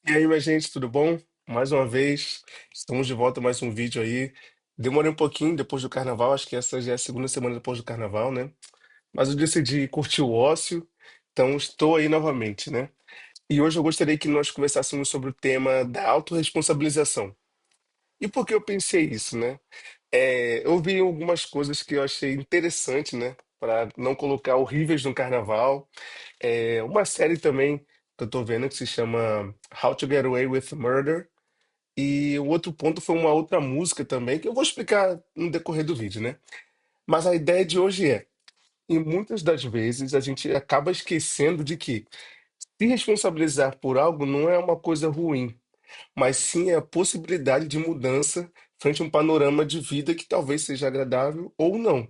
E aí, minha gente, tudo bom? Mais uma vez, estamos de volta a mais um vídeo aí. Demorei um pouquinho depois do carnaval, acho que essa já é a segunda semana depois do carnaval, né? Mas eu decidi curtir o ócio, então estou aí novamente, né? E hoje eu gostaria que nós conversássemos sobre o tema da autorresponsabilização. E por que eu pensei isso, né? Eu vi algumas coisas que eu achei interessante, né? Para não colocar horríveis no carnaval. Uma série também que eu tô vendo que se chama How to Get Away with Murder. E o outro ponto foi uma outra música também, que eu vou explicar no decorrer do vídeo, né? Mas a ideia de hoje e muitas das vezes a gente acaba esquecendo de que se responsabilizar por algo não é uma coisa ruim, mas sim a possibilidade de mudança frente a um panorama de vida que talvez seja agradável ou não.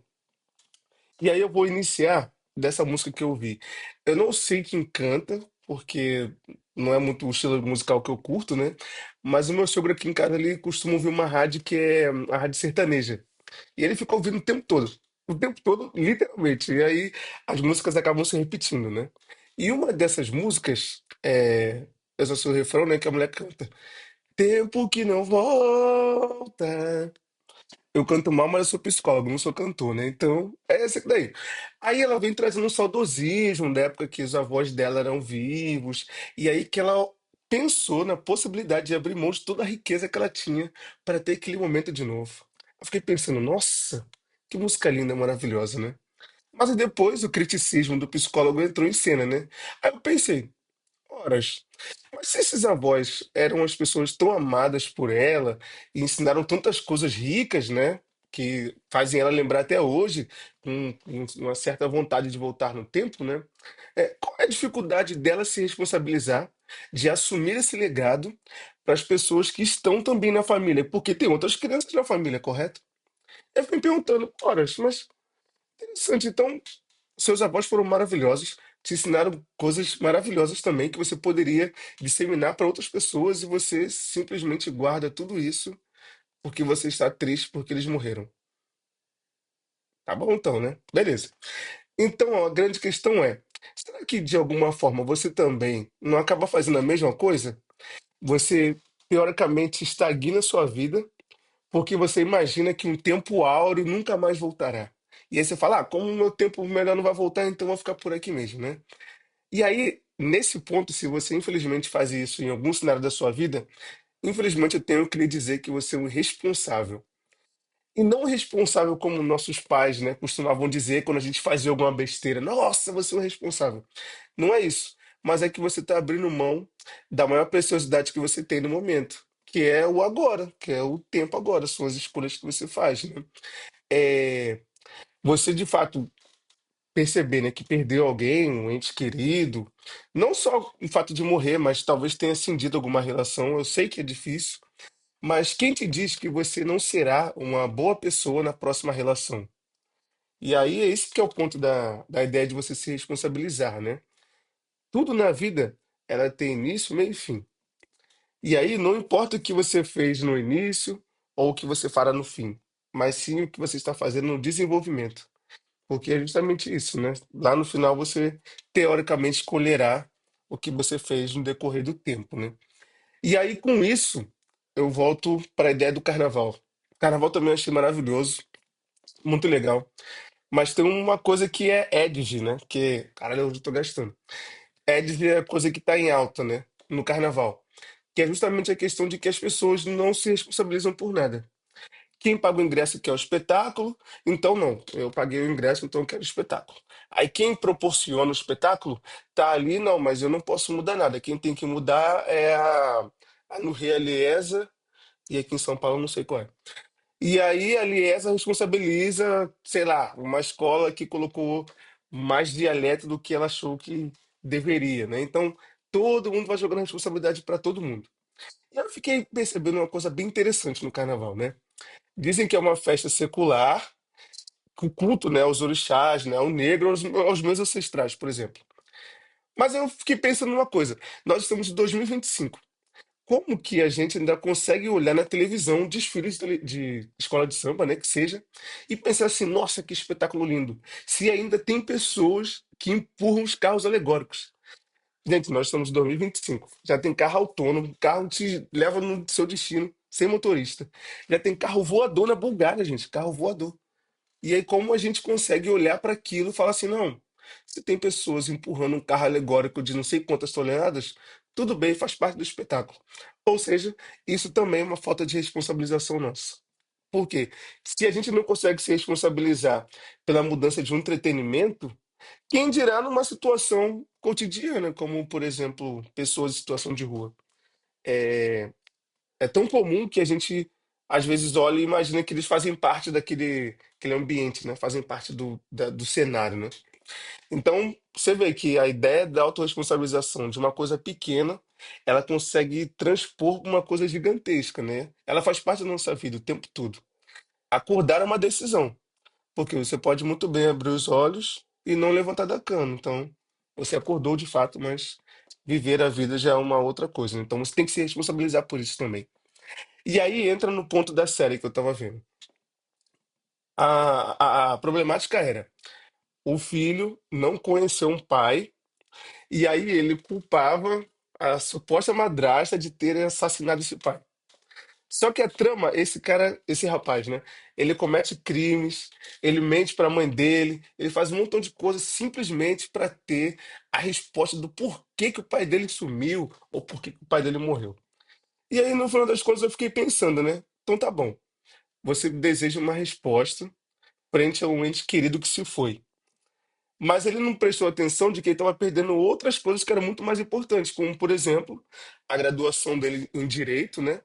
E aí eu vou iniciar dessa música que eu ouvi. Eu não sei quem canta, porque não é muito o estilo musical que eu curto, né? Mas o meu sogro aqui em casa, ele costuma ouvir uma rádio que é a rádio sertaneja. E ele fica ouvindo o tempo todo. O tempo todo, literalmente. E aí as músicas acabam se repetindo, né? E uma dessas músicas, eu só sei o refrão, né? Que a mulher canta. Tempo que não volta. Eu canto mal, mas eu sou psicólogo, não sou cantor, né? Então, é essa daí. Aí ela vem trazendo um saudosismo da época que os avós dela eram vivos, e aí que ela pensou na possibilidade de abrir mão de toda a riqueza que ela tinha para ter aquele momento de novo. Eu fiquei pensando, nossa, que música linda, maravilhosa, né? Mas aí depois o criticismo do psicólogo entrou em cena, né? Aí eu pensei, horas. Mas se esses avós eram as pessoas tão amadas por ela e ensinaram tantas coisas ricas, né? Que fazem ela lembrar até hoje, com uma certa vontade de voltar no tempo, né? Qual é a dificuldade dela se responsabilizar, de assumir esse legado para as pessoas que estão também na família? Porque tem outras crianças na família, correto? Eu fiquei me perguntando, horas, mas interessante, então seus avós foram maravilhosos, te ensinaram coisas maravilhosas também que você poderia disseminar para outras pessoas e você simplesmente guarda tudo isso porque você está triste porque eles morreram. Tá bom então, né? Beleza. Então, ó, a grande questão é, será que de alguma forma você também não acaba fazendo a mesma coisa? Você teoricamente estagna a sua vida porque você imagina que um tempo áureo nunca mais voltará. E aí você fala, como o meu tempo melhor não vai voltar, então eu vou ficar por aqui mesmo, né? E aí, nesse ponto, se você infelizmente faz isso em algum cenário da sua vida, infelizmente eu tenho que lhe dizer que você é um responsável. E não responsável como nossos pais, né, costumavam dizer quando a gente fazia alguma besteira. Nossa, você é um responsável. Não é isso. Mas é que você está abrindo mão da maior preciosidade que você tem no momento, que é o agora, que é o tempo agora, são as escolhas que você faz, né? É, você de fato perceber, né, que perdeu alguém, um ente querido, não só o fato de morrer, mas talvez tenha cindido alguma relação. Eu sei que é difícil, mas quem te diz que você não será uma boa pessoa na próxima relação? E aí é esse que é o ponto da ideia de você se responsabilizar, né? Tudo na vida, ela tem início, meio e fim. E aí não importa o que você fez no início ou o que você fará no fim, mas sim o que você está fazendo no desenvolvimento. Porque é justamente isso, né? Lá no final você teoricamente colherá o que você fez no decorrer do tempo, né? E aí com isso eu volto para a ideia do carnaval. O carnaval também eu achei maravilhoso, muito legal. Mas tem uma coisa que é Edge, né? Que, caralho, eu tô gastando. Edge é a coisa que tá em alta, né? No carnaval. Que é justamente a questão de que as pessoas não se responsabilizam por nada. Quem paga o ingresso quer o espetáculo, então não, eu paguei o ingresso, então eu quero o espetáculo. Aí quem proporciona o espetáculo tá ali, não, mas eu não posso mudar nada. Quem tem que mudar é a no Liesa, e aqui em São Paulo eu não sei qual é. E aí a Liesa responsabiliza, sei lá, uma escola que colocou mais dialeto do que ela achou que deveria, né? Então todo mundo vai jogando a responsabilidade para todo mundo. E eu fiquei percebendo uma coisa bem interessante no carnaval, né? Dizem que é uma festa secular, com culto, né, aos orixás, né, ao negro, aos meus ancestrais, por exemplo. Mas eu fiquei pensando numa coisa. Nós estamos em 2025. Como que a gente ainda consegue olhar na televisão desfiles de escola de samba, né, que seja, e pensar assim, nossa, que espetáculo lindo. Se ainda tem pessoas que empurram os carros alegóricos. Gente, nós estamos em 2025. Já tem carro autônomo, carro te leva no seu destino, sem motorista. Já tem carro voador na Bulgária, gente, carro voador. E aí, como a gente consegue olhar para aquilo e falar assim, não, se tem pessoas empurrando um carro alegórico de não sei quantas toneladas, tudo bem, faz parte do espetáculo. Ou seja, isso também é uma falta de responsabilização nossa. Por quê? Se a gente não consegue se responsabilizar pela mudança de um entretenimento, quem dirá numa situação cotidiana, como, por exemplo, pessoas em situação de rua. É tão comum que a gente, às vezes, olha e imagina que eles fazem parte aquele ambiente, né? Fazem parte do cenário, né? Então, você vê que a ideia da autorresponsabilização de uma coisa pequena, ela consegue transpor pra uma coisa gigantesca, né? Ela faz parte da nossa vida o tempo todo. Acordar é uma decisão. Porque você pode muito bem abrir os olhos e não levantar da cama. Então, você acordou de fato, mas viver a vida já é uma outra coisa, né? Então, você tem que se responsabilizar por isso também. E aí entra no ponto da série que eu tava vendo. A problemática era: o filho não conheceu um pai, e aí ele culpava a suposta madrasta de ter assassinado esse pai. Só que a trama, esse cara, esse rapaz, né? Ele comete crimes, ele mente para a mãe dele, ele faz um montão de coisas simplesmente para ter a resposta do porquê que o pai dele sumiu ou por que que o pai dele morreu. E aí, no final das contas, eu fiquei pensando, né? Então tá bom, você deseja uma resposta frente a um ente querido que se foi. Mas ele não prestou atenção de que ele estava perdendo outras coisas que eram muito mais importantes, como, por exemplo, a graduação dele em direito, né?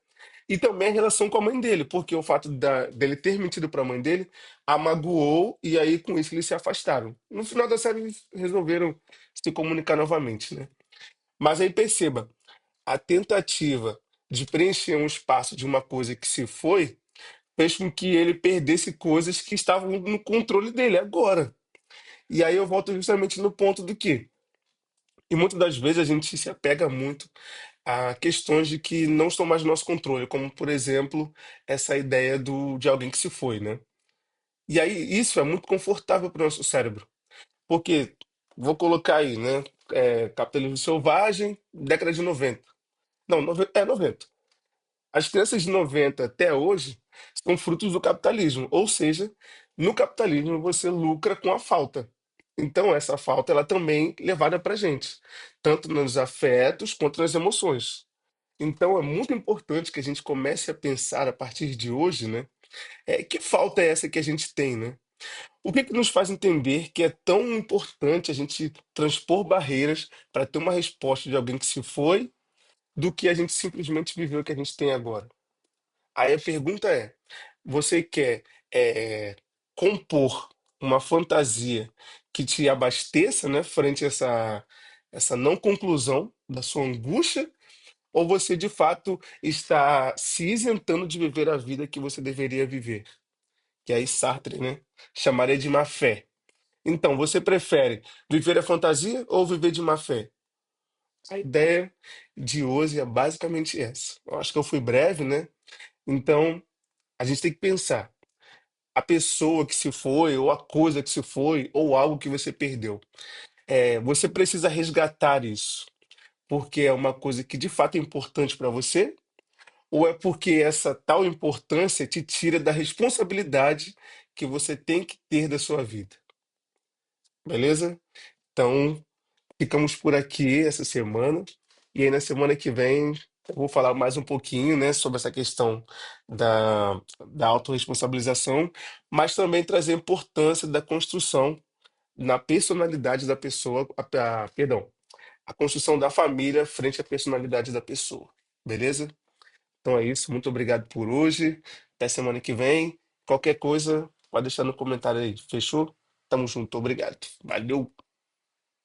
E também a relação com a mãe dele, porque o fato dele ter mentido para a mãe dele a magoou e aí com isso eles se afastaram. No final da série eles resolveram se comunicar novamente, né? Mas aí perceba, a tentativa de preencher um espaço de uma coisa que se foi fez com que ele perdesse coisas que estavam no controle dele agora. E aí eu volto justamente no ponto do que, e muitas das vezes a gente se apega muito a questões de que não estão mais no nosso controle, como por exemplo, essa ideia de alguém que se foi, né? E aí isso é muito confortável para o nosso cérebro, porque vou colocar aí, né? Capitalismo Selvagem, década de 90. Não, 90. As crianças de 90 até hoje são frutos do capitalismo, ou seja, no capitalismo você lucra com a falta. Então essa falta ela também é levada para gente, tanto nos afetos quanto nas emoções. Então é muito importante que a gente comece a pensar a partir de hoje, né? Que falta é essa que a gente tem, né? O que que nos faz entender que é tão importante a gente transpor barreiras para ter uma resposta de alguém que se foi, do que a gente simplesmente viver o que a gente tem agora? Aí a pergunta é: você quer compor uma fantasia que te abasteça, né, frente a essa não conclusão da sua angústia, ou você de fato está se isentando de viver a vida que você deveria viver? Que aí Sartre, né, chamaria de má fé. Então, você prefere viver a fantasia ou viver de má fé? A ideia de hoje é basicamente essa. Eu acho que eu fui breve, né? Então, a gente tem que pensar. A pessoa que se foi, ou a coisa que se foi, ou algo que você perdeu. Você precisa resgatar isso, porque é uma coisa que de fato é importante para você, ou é porque essa tal importância te tira da responsabilidade que você tem que ter da sua vida, beleza? Então, ficamos por aqui essa semana, e aí na semana que vem eu vou falar mais um pouquinho, né, sobre essa questão da autorresponsabilização, mas também trazer a importância da construção na personalidade da pessoa, perdão, a construção da família frente à personalidade da pessoa, beleza? Então é isso, muito obrigado por hoje. Até semana que vem. Qualquer coisa, pode deixar no comentário aí. Fechou? Tamo junto, obrigado. Valeu!